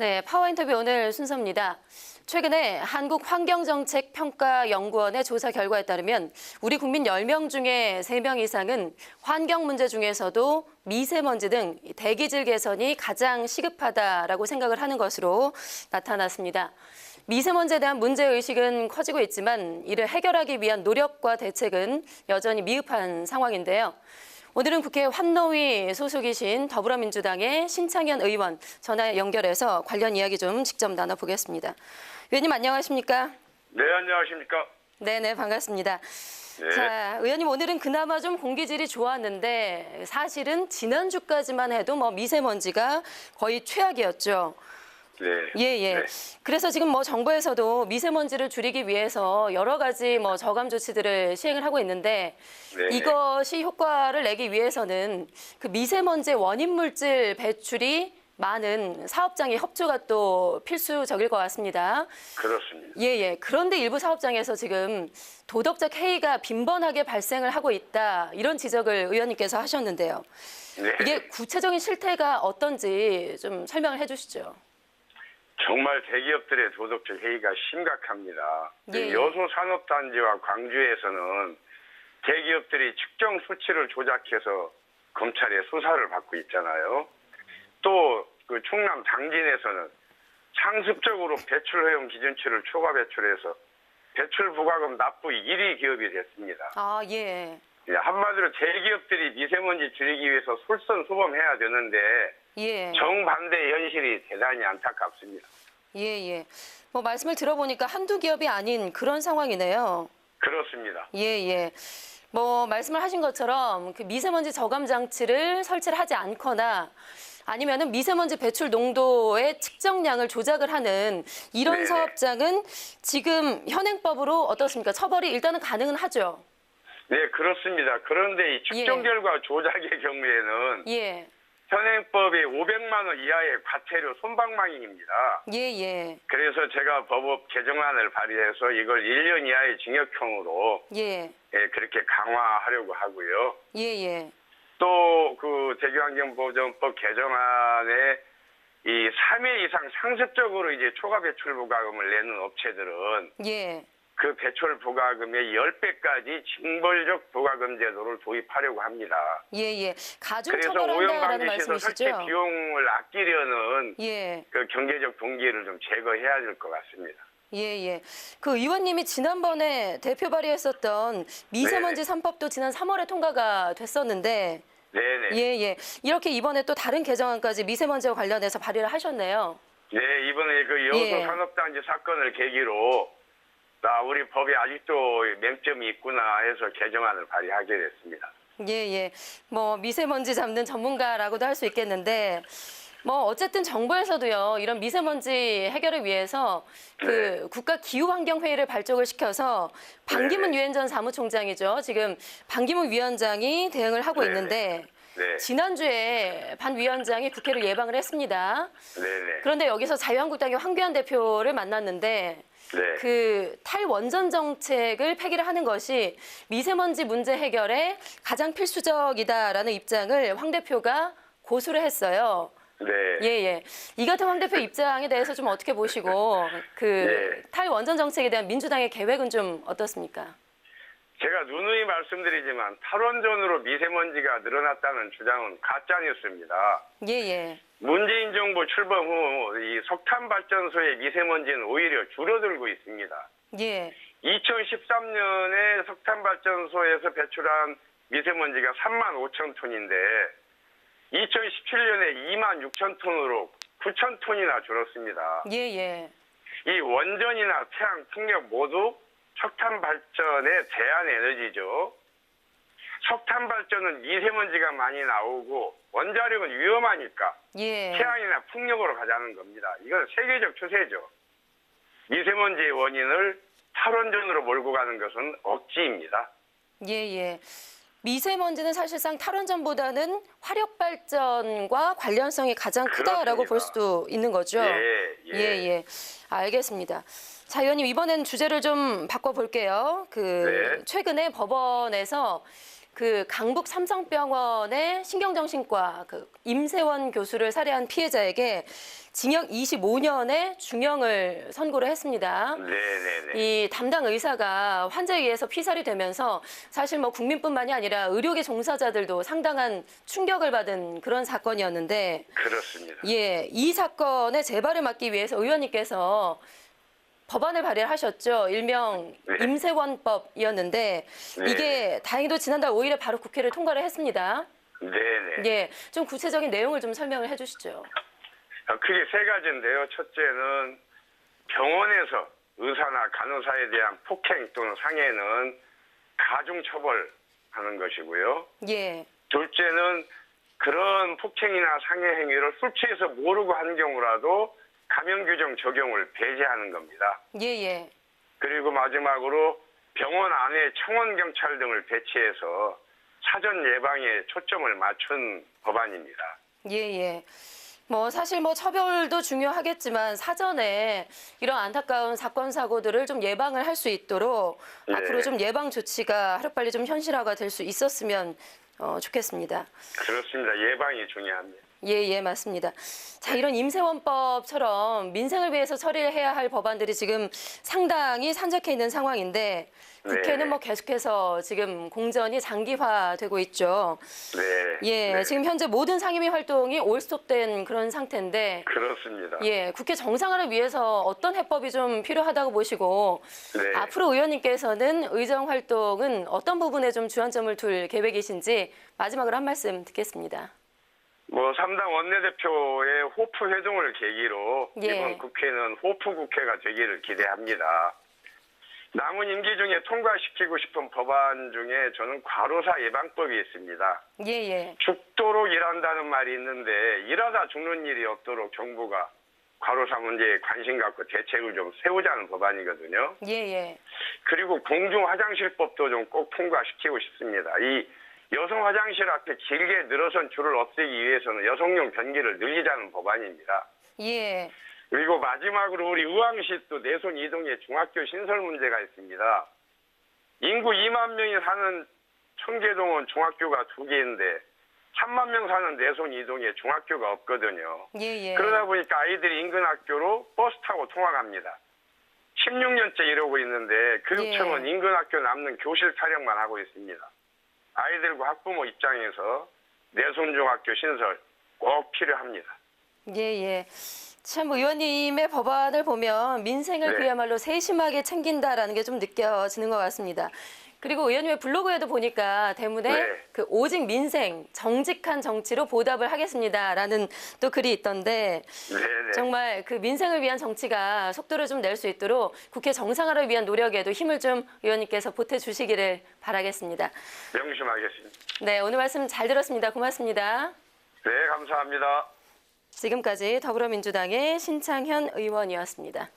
네, 파워인터뷰 오늘 순서입니다. 최근에 한국환경정책평가연구원의 조사 결과에 따르면 우리 국민 10명 중에 3명 이상은 환경 문제 중에서도 미세먼지 등 대기질 개선이 가장 시급하다라고 생각을 하는 것으로 나타났습니다. 미세먼지에 대한 문제의식은 커지고 있지만 이를 해결하기 위한 노력과 대책은 여전히 미흡한 상황인데요. 오늘은 국회 환노위 소속이신 더불어민주당의 신창현 의원 전화 연결해서 관련 이야기 좀 직접 나눠보겠습니다. 의원님 안녕하십니까? 네, 안녕하십니까? 네네, 반갑습니다. 네. 자, 의원님 오늘은 그나마 좀 공기질이 좋았는데 사실은 지난주까지만 해도 미세먼지가 거의 최악이었죠. 네. 예. 네. 그래서 지금 정부에서도 미세먼지를 줄이기 위해서 여러 가지 저감 조치들을 시행을 하고 있는데 네. 이것이 효과를 내기 위해서는 그 미세먼지 원인 물질 배출이 많은 사업장의 협조가 또 필수적일 것 같습니다. 그렇습니다. 예. 그런데 일부 사업장에서 지금 도덕적 해이가 빈번하게 발생을 하고 있다. 이런 지적을 의원님께서 하셨는데요. 네. 이게 구체적인 실태가 어떤지 좀 설명을 해 주시죠. 정말 대기업들의 도덕적 해이가 심각합니다. 예. 여소산업단지와 광주에서는 대기업들이 측정 수치를 조작해서 검찰의 수사를 받고 있잖아요. 또 그 충남 당진에서는 상습적으로 배출 허용 기준치를 초과 배출해서 배출 부과금 납부 1위 기업이 됐습니다. 아, 예. 한마디로 대기업들이 미세먼지 줄이기 위해서 솔선수범해야 되는데 예. 정반대 현실이 대단히 안타깝습니다. 예. 말씀을 들어보니까 한두 기업이 아닌 그런 상황이네요. 그렇습니다. 예. 말씀을 하신 것처럼 그 미세먼지 저감 장치를 설치를 하지 않거나 아니면은 미세먼지 배출 농도의 측정량을 조작을 하는 이런 네네. 사업장은 지금 현행법으로 어떻습니까? 처벌이 일단은 가능은 하죠. 네, 그렇습니다. 그런데 이 측정 예. 결과 조작의 경우에는 예. 현행법이 500만 원 이하의 과태료 손방망이입니다. 예. 그래서 제가 법업 개정안을 발의해서 이걸 1년 이하의 징역형으로 예. 그렇게 강화하려고 하고요. 예. 또 그 대기환경보전법 개정안에 이 3회 이상 상습적으로 이제 초과 배출 부과금을 내는 업체들은 예. 그 배출 부과금의 10배까지 징벌적 부과금 제도를 도입하려고 합니다. 예. 가중 그래서 처벌한다라는 오염방지시설 설치 말씀이시죠? 비용을 아끼려는 예. 그 경제적 동기를 좀 제거해야 될 것 같습니다. 예. 그 의원님이 지난번에 대표 발의했었던 미세먼지 네네. 3법도 지난 3월에 통과가 됐었는데 네네. 예. 이렇게 이번에 또 다른 개정안까지 미세먼지와 관련해서 발의를 하셨네요. 네, 이번에 그 여수산업단지 사건을 계기로 우리 법에 아직도 맹점이 있구나 해서 개정안을 발의하게 됐습니다. 예. 미세먼지 잡는 전문가라고도 할 수 있겠는데 어쨌든 정부에서도요, 이런 미세먼지 해결을 위해서 그 국가기후환경회의를 발족을 시켜서 반기문 네네. 유엔 전 사무총장이죠. 지금 반기문 위원장이 대응을 하고 네네. 있는데 네. 지난주에 반 위원장이 국회를 예방을 했습니다. 네네. 그런데 여기서 자유한국당의 황교안 대표를 만났는데 네. 그 탈원전 정책을 폐기를 하는 것이 미세먼지 문제 해결에 가장 필수적이다라는 입장을 황 대표가 고수를 했어요. 네. 예. 이 같은 황 대표 입장에 대해서 좀 어떻게 보시고 네. 탈원전 정책에 대한 민주당의 계획은 좀 어떻습니까? 제가 누누이 말씀드리지만 탈원전으로 미세먼지가 늘어났다는 주장은 가짜뉴스입니다. 예. 문재인 정부 출범 후 이 석탄 발전소의 미세먼지는 오히려 줄어들고 있습니다. 예. 2013년에 석탄 발전소에서 배출한 미세먼지가 3만 5천 톤인데 2017년에 2만 6천 톤으로 9천 톤이나 줄었습니다. 예. 이 원전이나 태양, 풍력 모두 석탄 발전의 대안 에너지죠. 석탄 발전은 미세먼지가 많이 나오고 원자력은 위험하니까 예. 태양이나 풍력으로 가자는 겁니다. 이건 세계적 추세죠. 미세먼지의 원인을 탈원전으로 몰고 가는 것은 억지입니다. 예. 미세먼지는 사실상 탈원전보다는 화력 발전과 관련성이 가장 크다라고 그렇습니다. 볼 수도 있는 거죠. 예. 알겠습니다. 자, 의원님 이번엔 주제를 좀 바꿔볼게요. 네. 최근에 법원에서 그 강북 삼성병원의 신경정신과 그 임세원 교수를 살해한 피해자에게 징역 25년의 중형을 선고를 했습니다. 네네네. 이 담당 의사가 환자에 의해서 피살이 되면서 사실 뭐 국민뿐만이 아니라 의료계 종사자들도 상당한 충격을 받은 그런 사건이었는데, 그렇습니다. 예, 이 사건의 재발을 막기 위해서 의원님께서 법안을 발의하셨죠. 일명 네. 임세원법이었는데 네. 이게 다행히도 지난달 5일에 바로 국회를 통과를 했습니다. 네네. 예, 좀 구체적인 내용을 좀 설명을 해주시죠. 크게 세 가지인데요. 첫째는 병원에서 의사나 간호사에 대한 폭행 또는 상해는 가중처벌하는 것이고요. 예, 둘째는 그런 폭행이나 상해 행위를 술 취해서 모르고 한 경우라도 감형 규정 적용을 배제하는 겁니다. 예. 그리고 마지막으로 병원 안에 청원 경찰 등을 배치해서 사전 예방에 초점을 맞춘 법안입니다. 예. 뭐 사실 뭐 처벌도 중요하겠지만 사전에 이런 안타까운 사건 사고들을 좀 예방을 할 수 있도록 네. 앞으로 좀 예방 조치가 하루빨리 좀 현실화가 될 수 있었으면 좋겠습니다. 그렇습니다. 예방이 중요합니다. 예, 맞습니다. 자, 이런 임세원법처럼 민생을 위해서 처리를 해야 할 법안들이 지금 상당히 산적해 있는 상황인데 국회는 네. 뭐 계속해서 지금 공전이 장기화되고 있죠. 네. 예, 네. 지금 현재 모든 상임위 활동이 올스톱된 그런 상태인데 그렇습니다. 예, 국회 정상화를 위해서 어떤 해법이 좀 필요하다고 보시고 네. 앞으로 의원님께서는 의정 활동은 어떤 부분에 좀 주안점을 둘 계획이신지 마지막으로 한 말씀 듣겠습니다. 3당 원내대표의 호프 회동을 계기로 예. 이번 국회는 호프 국회가 되기를 기대합니다. 남은 임기 중에 통과시키고 싶은 법안 중에 저는 과로사 예방법이 있습니다. 예. 죽도록 일한다는 말이 있는데 일하다 죽는 일이 없도록 정부가 과로사 문제에 관심 갖고 대책을 좀 세우자는 법안이거든요. 예. 그리고 공중 화장실법도 좀 꼭 통과시키고 싶습니다. 이 여성 화장실 앞에 길게 늘어선 줄을 없애기 위해서는 여성용 변기를 늘리자는 법안입니다. 예. 그리고 마지막으로 우리 의왕시 또 내손 이동에 중학교 신설 문제가 있습니다. 인구 2만 명이 사는 청계동은 중학교가 2개인데 3만 명 사는 내손 이동에 중학교가 없거든요. 예. 그러다 보니까 아이들이 인근 학교로 버스 타고 통학합니다. 16년째 이러고 있는데 교육청은 예. 인근 학교 남는 교실 타령만 하고 있습니다. 아이들과 학부모 입장에서 내손중학교 신설 꼭 필요합니다. 예. 참 의원님의 법안을 보면 민생을 네. 그야말로 세심하게 챙긴다라는 게 좀 느껴지는 것 같습니다. 그리고 의원님의 블로그에도 보니까 대문에 네. 그 오직 민생, 정직한 정치로 보답을 하겠습니다라는 또 글이 있던데 네네. 정말 그 민생을 위한 정치가 속도를 좀 낼 수 있도록 국회 정상화를 위한 노력에도 힘을 좀 의원님께서 보태주시기를 바라겠습니다. 명심하겠습니다. 네, 오늘 말씀 잘 들었습니다. 고맙습니다. 네, 감사합니다. 지금까지 더불어민주당의 신창현 의원이었습니다.